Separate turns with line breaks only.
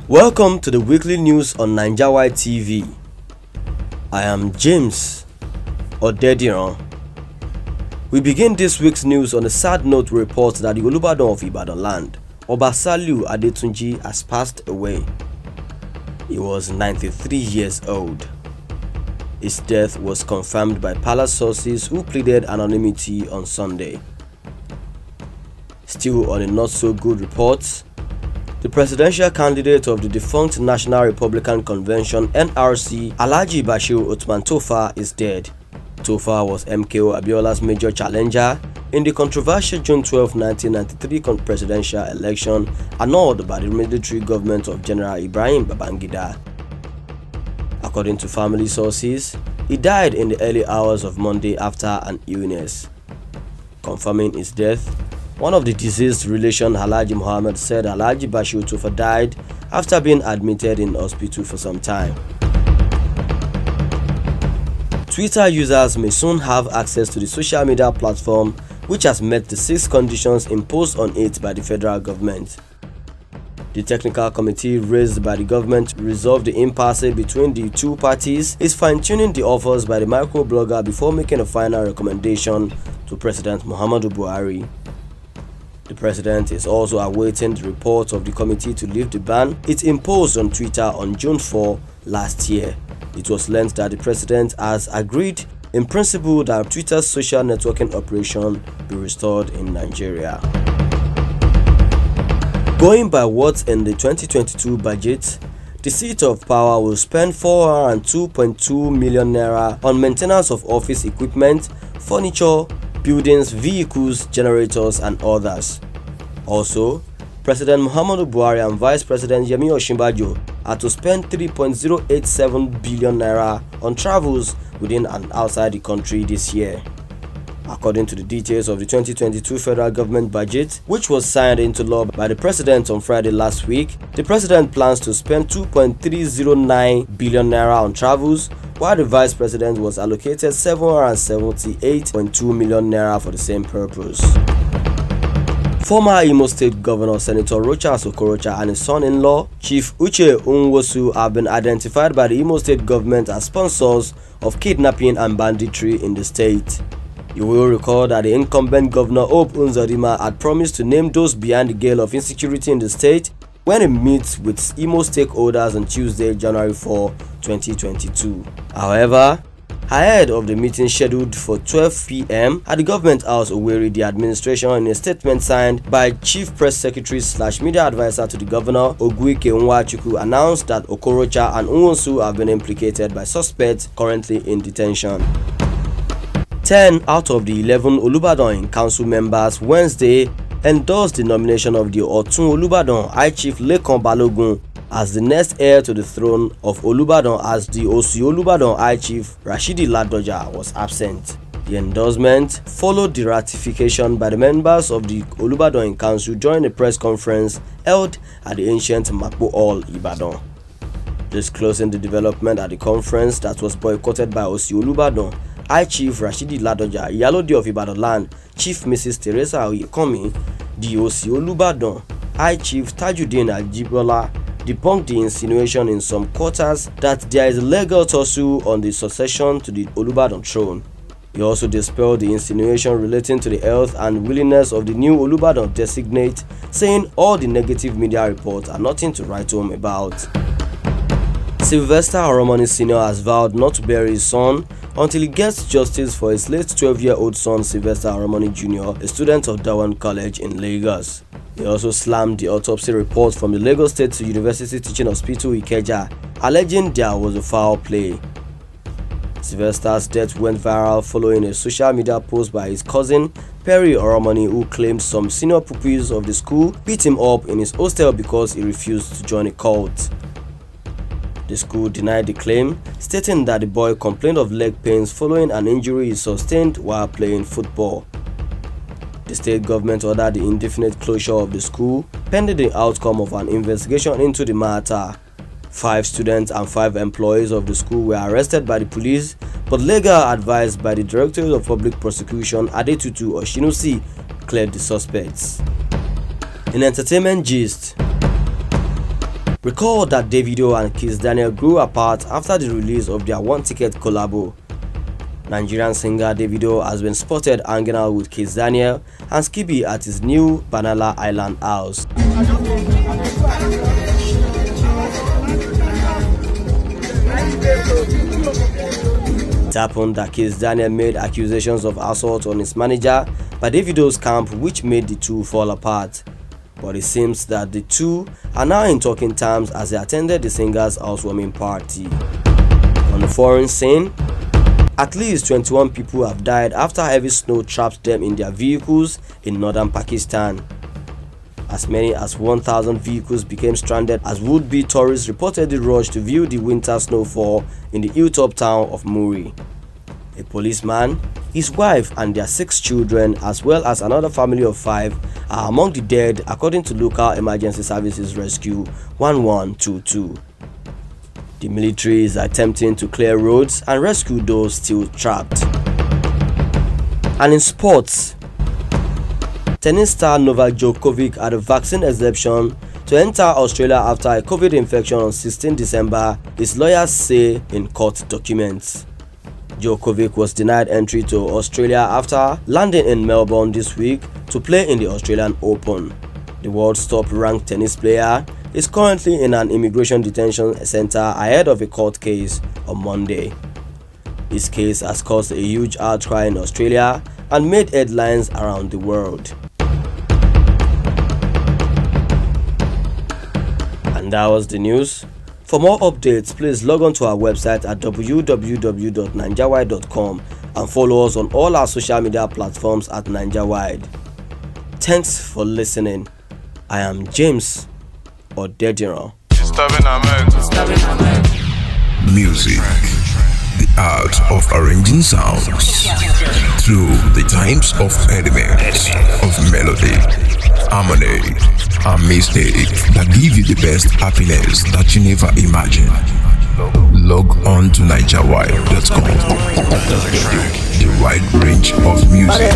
Welcome to the weekly news on NaijaWideTV. I am James Odediran. We begin this week's news on a sad note to report that the Olubadan of Ibadan land, Oba Adetunji, has passed away. He was 93 years old. His death was confirmed by palace sources who pleaded anonymity on Sunday. Still on a not-so-good report, the presidential candidate of the defunct National Republican Convention (NRC), Alhaji Bashir Tofa, is dead. Tofa was MKO Abiola's major challenger in the controversial June 12, 1993 presidential election annulled by the military government of General Ibrahim Babangida. According to family sources, he died in the early hours of Monday after an illness. Confirming his death, one of the deceased relation, Alhaji Muhammad, said Alhaji Bashir Tofa died after being admitted in hospital for some time. Twitter users may soon have access to the social media platform, which has met the 6 conditions imposed on it by the federal government. The technical committee raised by the government to resolve the impasse between the two parties is fine-tuning the offers by the microblogger before making a final recommendation to President Muhammadu Buhari. The president is also awaiting the report of the committee to lift the ban it imposed on Twitter on June 4 last year. It was learned that the president has agreed in principle that Twitter's social networking operation be restored in Nigeria. Going by what's in the 2022 budget, the seat of power will spend 402.2 million naira on maintenance of office equipment, furniture, buildings, vehicles, generators, and others. Also, President Muhammadu Buhari and Vice President Yemi Osinbajo are to spend 3.087 billion naira on travels within and outside the country this year. According to the details of the 2022 federal government budget, which was signed into law by the president on Friday last week, the president plans to spend 2.309 billion naira on travels, while the vice president was allocated 778.2 million naira for the same purpose. Former Imo State Governor Senator Rochas Okorocha and his son-in-law, Chief Uche Nwosu, have been identified by the Imo State government as sponsors of kidnapping and banditry in the state. You will recall that the incumbent governor Oba Adetunji had promised to name those behind the gale of insecurity in the state when he meets with Imo stakeholders on Tuesday, January 4, 2022. However, ahead of the meeting scheduled for 12 p.m. at the Government House Owerri, the administration, in a statement signed by Chief Press Secretary / Media Advisor to the Governor, Ogwike Nwachukwu, announced that Okorocha and Nwosu have been implicated by suspects currently in detention. 10 out of the 11 Olubadan council members Wednesday endorsed the nomination of the Otun Olubadan High Chief Lekan Balogun as the next heir to the throne of Olubadan, as the Osi Olubadan High Chief Rashidi Ladoja was absent. The endorsement followed the ratification by the members of the Olubadan Council during a press conference held at the ancient Makbo Hall, Ibadan. Disclosing the development at the conference that was boycotted by Osi Olubadan High Chief Rashidi Ladoja, Iyalode of Ibadan land, Chief Mrs. Teresa Oyekomi, the Osi Olubadan High Chief Tajuddin Ajibola debunked the insinuation in some quarters that there is a legal tussle on the succession to the Olubadan throne. He also dispelled the insinuation relating to the health and willingness of the new Olubadan designate, saying all the negative media reports are nothing to write home about. Sylvester Oromoni Sr. has vowed not to bury his son until he gets justice for his late 12-year-old son Sylvester Oromoni Jr., a student of Dawan College in Lagos. He also slammed the autopsy report from the Lagos State University Teaching Hospital Ikeja, alleging there was a foul play. Sylvester's death went viral following a social media post by his cousin Perry Oromoni, who claimed some senior pupils of the school beat him up in his hostel because he refused to join a cult. The school denied the claim, stating that the boy complained of leg pains following an injury he sustained while playing football. The state government ordered the indefinite closure of the school pending the outcome of an investigation into the matter. 5 students and 5 employees of the school were arrested by the police, but legal advice by the Directorate of Public Prosecution Adetutu Oshinusi cleared the suspects. In entertainment gist, Recall that Davido and Kizz grew apart after the release of their one-ticket collabo. Nigerian singer Davido has been spotted hanging out with Kizz and Skiibi at his new Banana Island house. It happened that Kizz made accusations of assault on his manager by Davido's camp, which made the two fall apart. But it seems that the two are now in talking terms as they attended the singer's housewarming party. On the foreign scene, at least 21 people have died after heavy snow trapped them in their vehicles in northern Pakistan. As many as 1,000 vehicles became stranded as would-be tourists reportedly rushed to view the winter snowfall in the hilltop town of Muri. A policeman, his wife and their 6 children, as well as another family of 5, are among the dead according to local emergency services rescue 1122. The military is attempting to clear roads and rescue those still trapped. And in sports, tennis star Novak Djokovic had a vaccine exemption to enter Australia after a COVID infection on 16 December, his lawyers say in court documents. Djokovic was denied entry to Australia after landing in Melbourne this week to play in the Australian Open. The world's top-ranked tennis player is currently in an immigration detention center ahead of a court case on Monday. This case has caused a huge outcry in Australia and made headlines around the world. And that was the news. For more updates, please log on to our website at www.NaijaWide.com and follow us on all our social media platforms at NaijaWide. Thanks for listening. I am James Odediran.
Music, the art of arranging sounds through the times of elements of melody, harmony, and mistake that give you the best happiness that you never imagined. Log on to NaijaWide.com. The wide range of music.